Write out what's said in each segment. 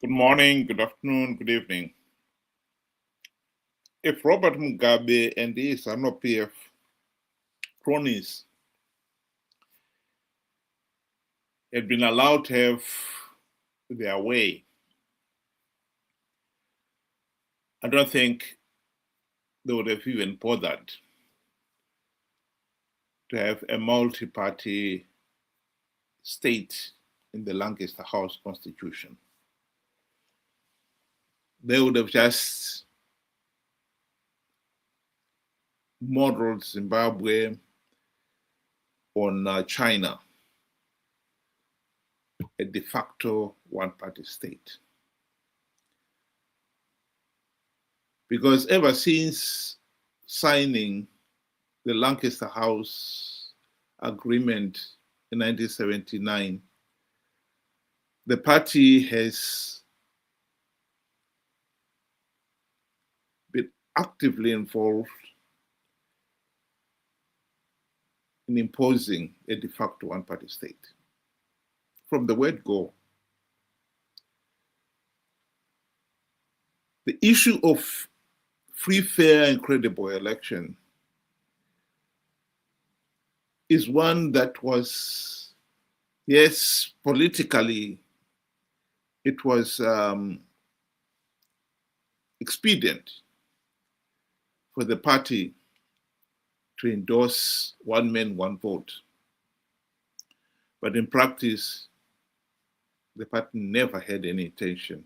Good morning, good afternoon, good evening. If Robert Mugabe and his ZANU-PF cronies had been allowed to have their way, I don't think they would have even bothered to have a multi-party state in the Lancaster House Constitution. They would have just modeled Zimbabwe on China, a de facto one-party state. Because ever since signing the Lancaster House Agreement in 1979, the party has been actively involved in imposing a de facto one-party state from the word go. The issue of free, fair, and credible election is one that was, yes, politically, it was expedient for the party to endorse one man, one vote. But in practice, the party never had any intention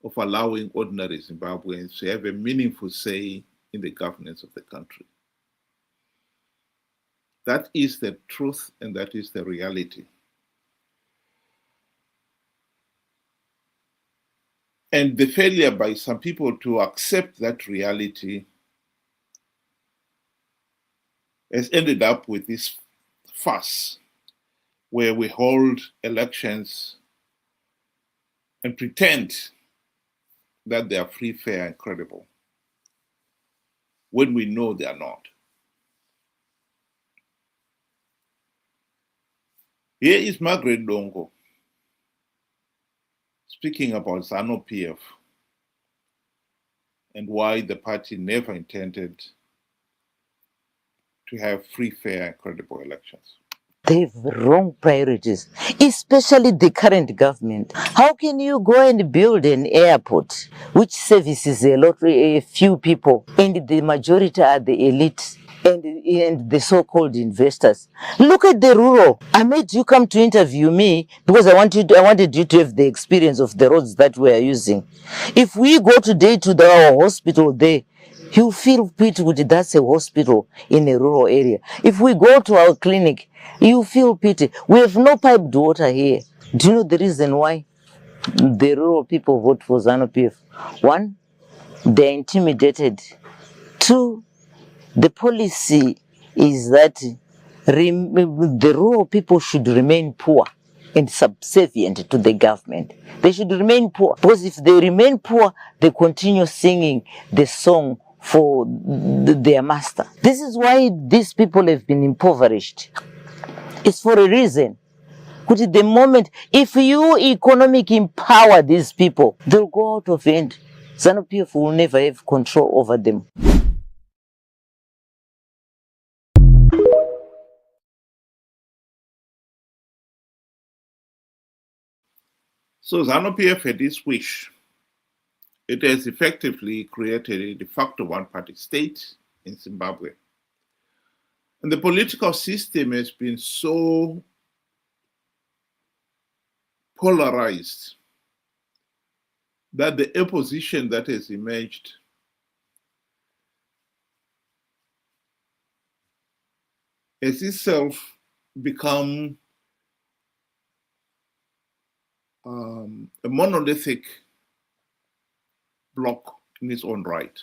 of allowing ordinary Zimbabweans to have a meaningful say in the governance of the country. That is the truth and that is the reality. And the failure by some people to accept that reality has ended up with this farce where we hold elections and pretend that they are free, fair, and credible when we know they are not. Here is Margaret Dongo speaking about ZANU-PF and why the party never intended to have free, fair, and credible elections. They have wrong priorities, especially the current government. How can you go and build an airport which services a few people, and the majority are the elite and the so-called investors? Look at the rural. I made you come to interview me because I wanted you to have the experience of the roads that we are using. If we go today to our hospital there, you feel pity with that's a hospital in a rural area. If we go to our clinic, you feel pity. We have no piped water here. Do you know the reason why the rural people vote for ZANU-PF? One, they're intimidated. Two, the policy is that the rural people should remain poor and subservient to the government. They should remain poor because if they remain poor, they continue singing the song for their master. This is why these people have been impoverished. It's for a reason. Because at the moment, if you economic empower these people, they'll go out of hand. ZANU-PF will never have control over them. So ZANU-PF had this wish. It has effectively created a de facto one-party state in Zimbabwe. And the political system has been so polarized that the opposition that has emerged has itself become a monolithic bloc in its own right.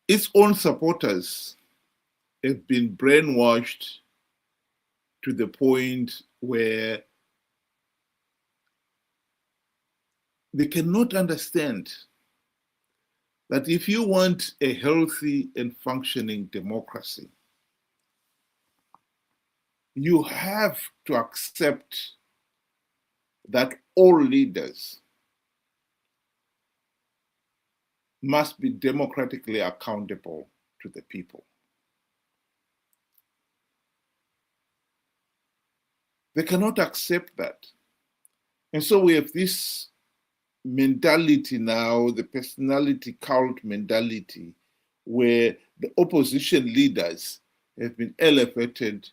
Its own supporters have been brainwashed to the point where they cannot understand that if you want a healthy and functioning democracy, you have to accept that all leaders must be democratically accountable to the people. They cannot accept that. And so we have this mentality now, the personality cult mentality, where the opposition leaders have been elevated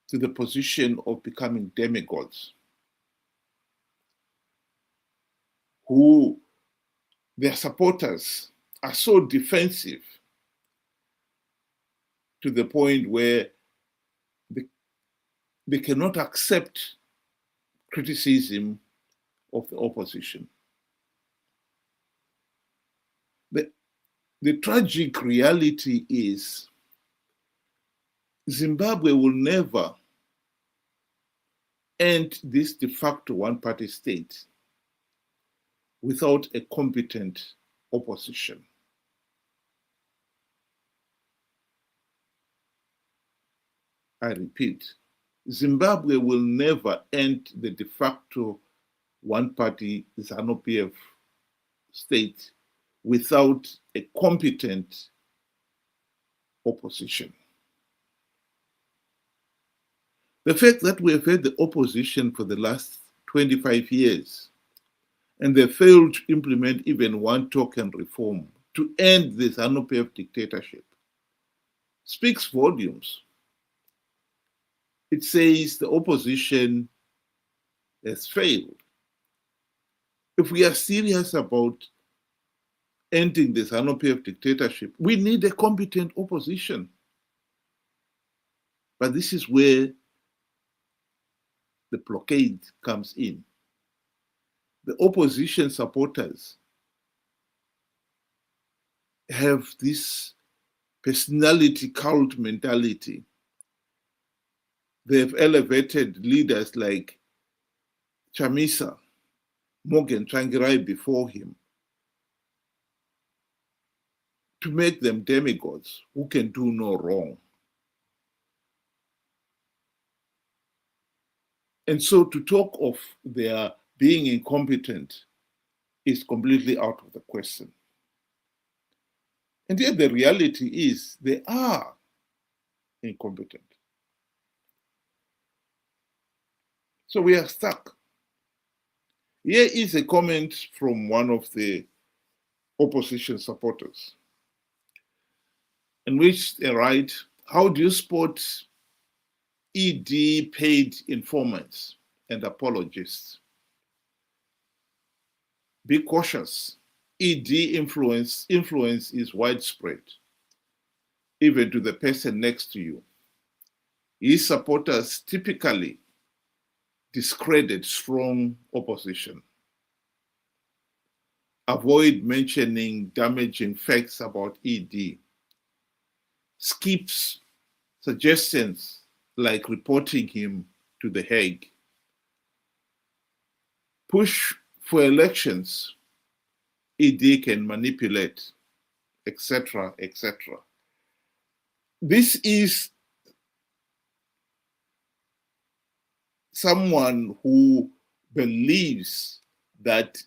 to the position of becoming demigods, who their supporters are so defensive to the point where they cannot accept criticism of the opposition. The tragic reality is Zimbabwe will never end this de facto one-party state without a competent opposition. I repeat, Zimbabwe will never end the de facto one-party ZANU-PF state without a competent opposition. The fact that we have had the opposition for the last 25 years and they failed to implement even one token reform to end the ZANU-PF dictatorship speaks volumes. It says the opposition has failed. If we are serious about ending the ZANU-PF dictatorship, we need a competent opposition. But this is where the blockade comes in. The opposition supporters have this personality cult mentality. They've elevated leaders like Chamisa, Morgan Tsvangirai before him, to make them demigods who can do no wrong. And so to talk of their being incompetent is completely out of the question. And yet the reality is they are incompetent. So we are stuck. Here is a comment from one of the opposition supporters, in which they write, how do you spot ED paid informants and apologists? Be cautious. ED influence is widespread, even to the person next to you. His supporters typically discredit strong opposition. Avoid mentioning damaging facts about ED. Skips suggestions like reporting him to The Hague. Push for elections ED can manipulate, etc., etc. This is someone who believes that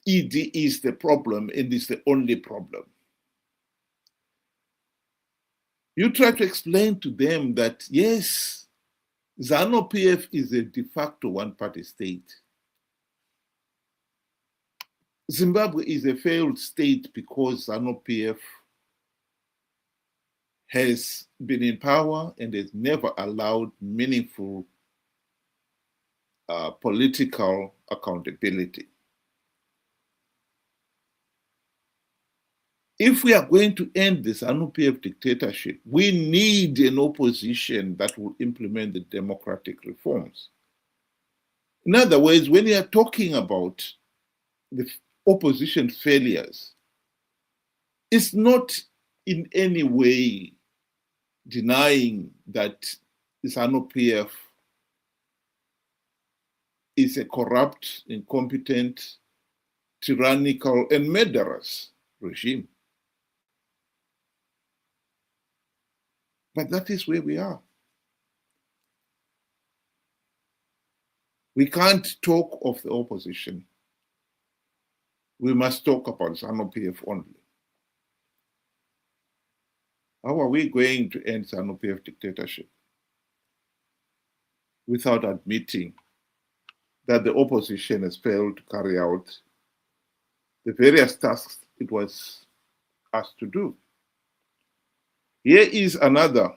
ED is the problem and is the only problem. You try to explain to them that, yes, ZANU-PF is a de facto one-party state. Zimbabwe is a failed state because ZANU-PF has been in power and has never allowed meaningful political accountability. If we are going to end this ZANU-PF dictatorship, we need an opposition that will implement the democratic reforms. In other words, when you are talking about the opposition failures, it's not in any way denying that ZANU-PF is a corrupt, incompetent, tyrannical, and murderous regime. But that is where we are. We can't talk of the opposition. We must talk about ZANU-PF only. How are we going to end ZANU-PF dictatorship without admitting that the opposition has failed to carry out the various tasks it was asked to do? Here is another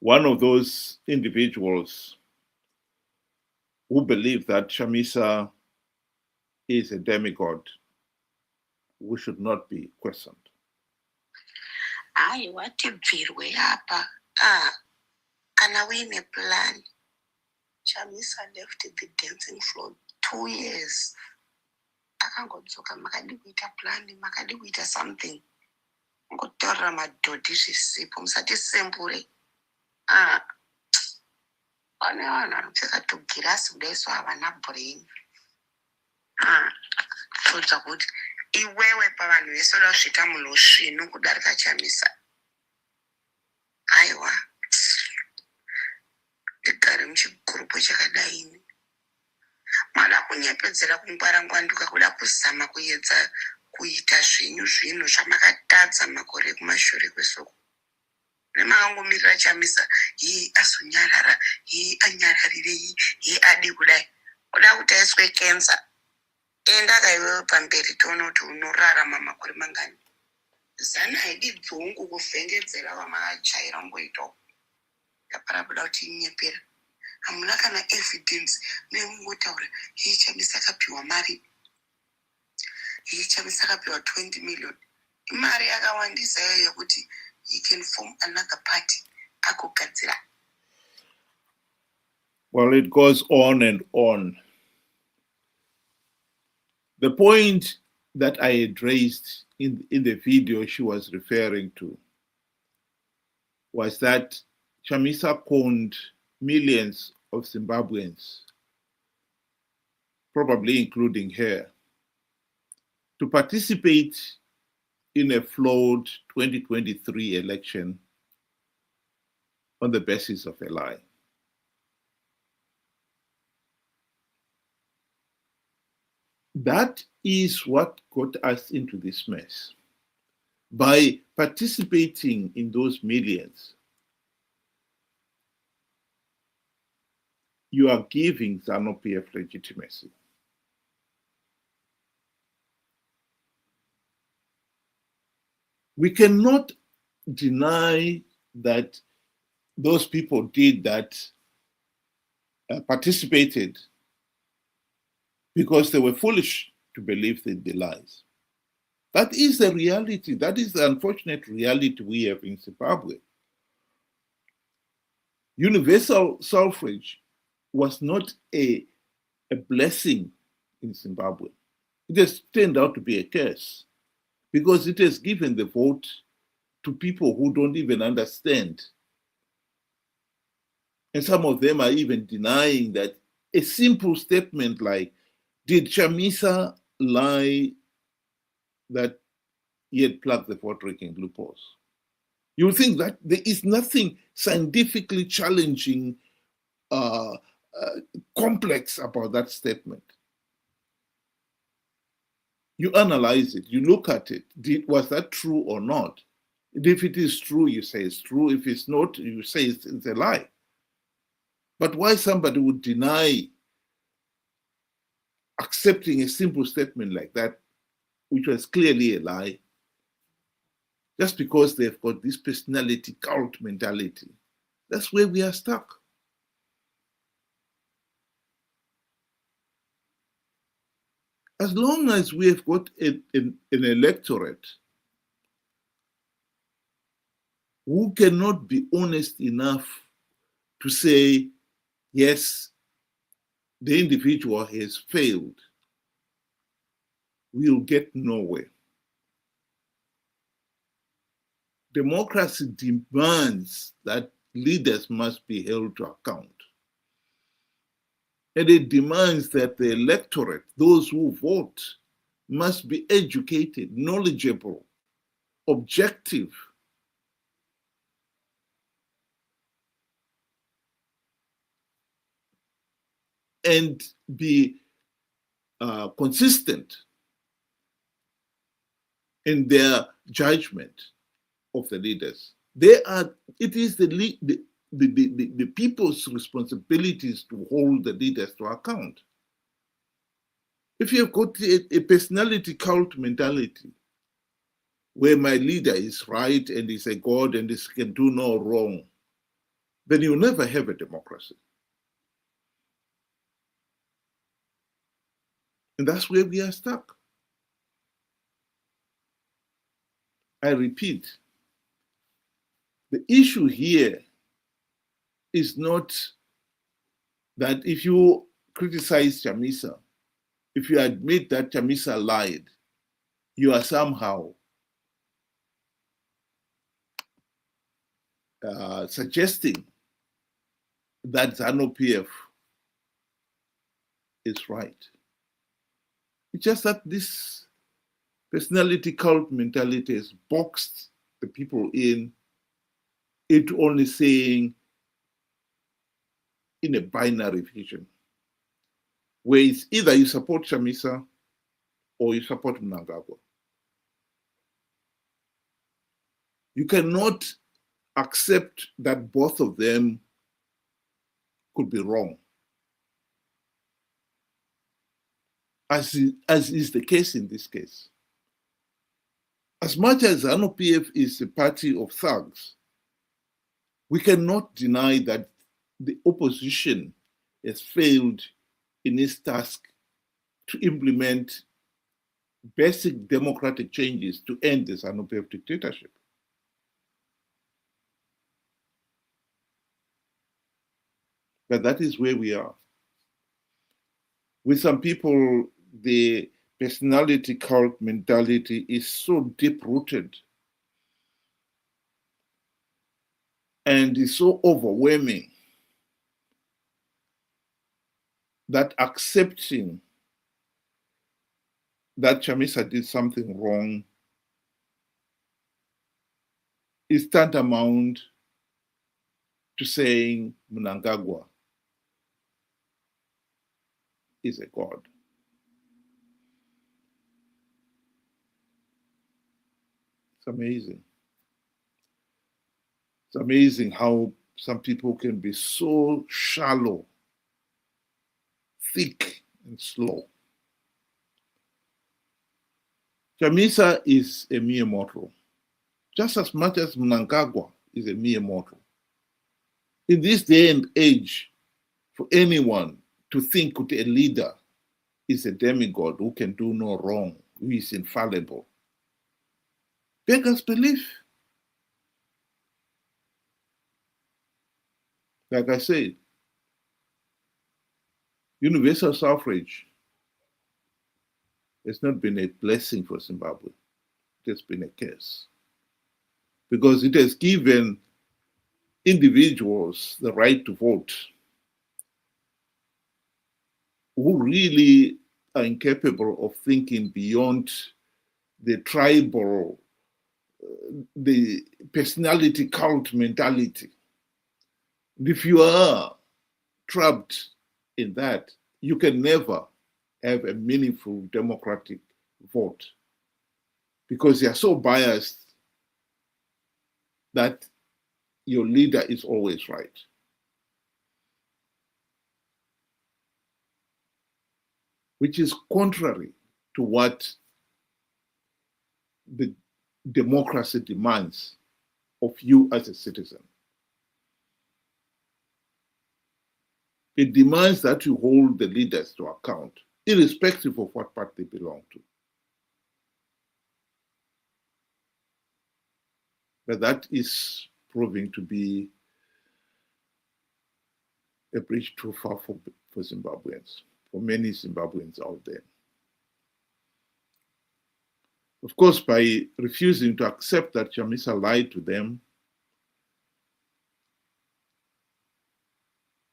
one of those individuals who believe that Chamisa is a demigod who should not be questioned. Hayi wathi bvirwe apa kana uine plan. Chamisa left the dancing floor 2 years. Akangodzoka makadi kuita plan, makadi kuita something. Ngotaura madhodhi zvisipo musati sembure. Pane vanhu vanopfeka tugirasi kudaiso havana brain. Todzva kuti iwewe pavanhu vese uda kusvika munhu usvinu kudarika Chamisa. Aiwa, ndigare muchigurupu chakadaini. Mada kunyepedzera kungwarangwanduka kuda kuzama kuedza kuita zvinhu zvamakatadza makore kumashure kwesoko. Nemakangomirira Chamisa, azonyarara, anyararirei, adi kudai. Uda kuti aiswe kensa. Enda kaiwewe pamberi toona kuti unorarama makore mangani. Zana haidi dzungu kuvhengedzera vamakachaira ngoitawo. Yaparabuda kuti inyepera. Hamuna kana evidence nemungotaura Chamisa akapiwa mari. Chamisa akapiwa 20 million. Imari yakawandisa iyo yekuti he can form another party. Akugadzira. Well, it goes on and on. The point that I had raised in the video she was referring to was that Chamisa conned millions of Zimbabweans, probably including her, to participate in a flawed 2023 election on the basis of a lie. That is what got us into this mess. By participating in those millions, you are giving ZANU-PF legitimacy. We cannot deny that those people did that, participated because they were foolish to believe in the lies. That is the reality. That is the unfortunate reality we have in Zimbabwe. Universal suffrage was not a blessing in Zimbabwe. It has turned out to be a curse because it has given the vote to people who don't even understand. And some of them are even denying that a simple statement like, did Chamisa lie that he had plugged the vote-taking loopholes? You think that there is nothing scientifically challenging, complex about that statement. You analyze it, you look at it. Was that true or not? If it is true, you say it's true. If it's not, you say it's a lie. But why somebody would deny accepting a simple statement like that, which was clearly a lie, just because they've got this personality cult mentality? That's where we are stuck. As long as we have got an electorate who cannot be honest enough to say, yes, the individual has failed, we'll get nowhere. Democracy demands that leaders must be held to account. And it demands that the electorate, those who vote, must be educated, knowledgeable, objective. and be consistent in their judgment of the leaders. It is the people's responsibilities to hold the leaders to account. If you've got a personality cult mentality, where my leader is right and is a god and can do no wrong, then you'll never have a democracy. And that's where we are stuck. I repeat, the issue here is not that if you criticize Chamisa, if you admit that Chamisa lied, you are somehow suggesting that ZANU-PF is right. It's just that this personality cult mentality has boxed the people in into only saying in a binary vision, where it's either you support Chamisa or you support Mnangagwa. You cannot accept that both of them could be wrong, as is the case in this case. As much as ZANU-PF is a party of thugs, we cannot deny that the opposition has failed in its task to implement basic democratic changes to end the ZANU-PF dictatorship. But that is where we are. With some people, the personality cult mentality is so deep-rooted and is so overwhelming that accepting that Chamisa did something wrong is tantamount to saying Mnangagwa is a god. It's amazing. It's amazing how some people can be so shallow, thick, and slow. Chamisa is a mere mortal, just as much as Mnangagwa is a mere mortal. In this day and age, for anyone to think that a leader is a demigod who can do no wrong, who is infallible, beggars belief. Like I said, universal suffrage has not been a blessing for Zimbabwe. It has been a curse, because it has given individuals the right to vote who really are incapable of thinking beyond the tribal, the personality cult mentality. If you are trapped in that, you can never have a meaningful democratic vote, because you are so biased that your leader is always right. Which is contrary to what the democracy demands of you as a citizen. It demands that you hold the leaders to account, irrespective of what party they belong to. But that is proving to be a bridge too far for Zimbabweans, for many Zimbabweans out there. Of course, by refusing to accept that Chamisa lied to them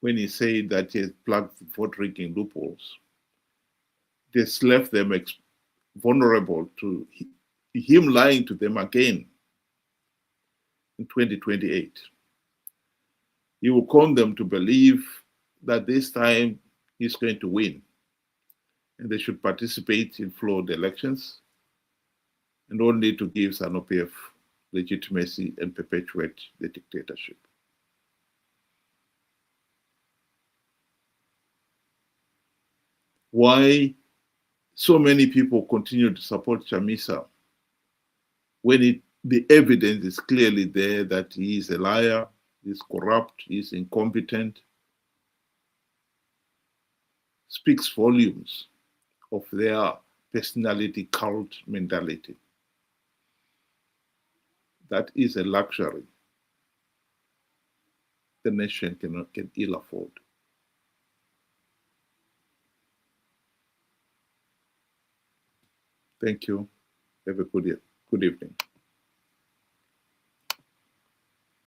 when he said that he had plugged vote rigging loopholes, this left them vulnerable to him lying to them again in 2028. He will con them to believe that this time he's going to win. And they should participate in flawed elections and only to give ZANU-PF legitimacy and perpetuate the dictatorship. Why so many people continue to support Chamisa when the evidence is clearly there that he is a liar, he's corrupt, he's incompetent, speaks volumes of their personality cult mentality. That is a luxury the nation can ill afford. Thank you. Have a good evening.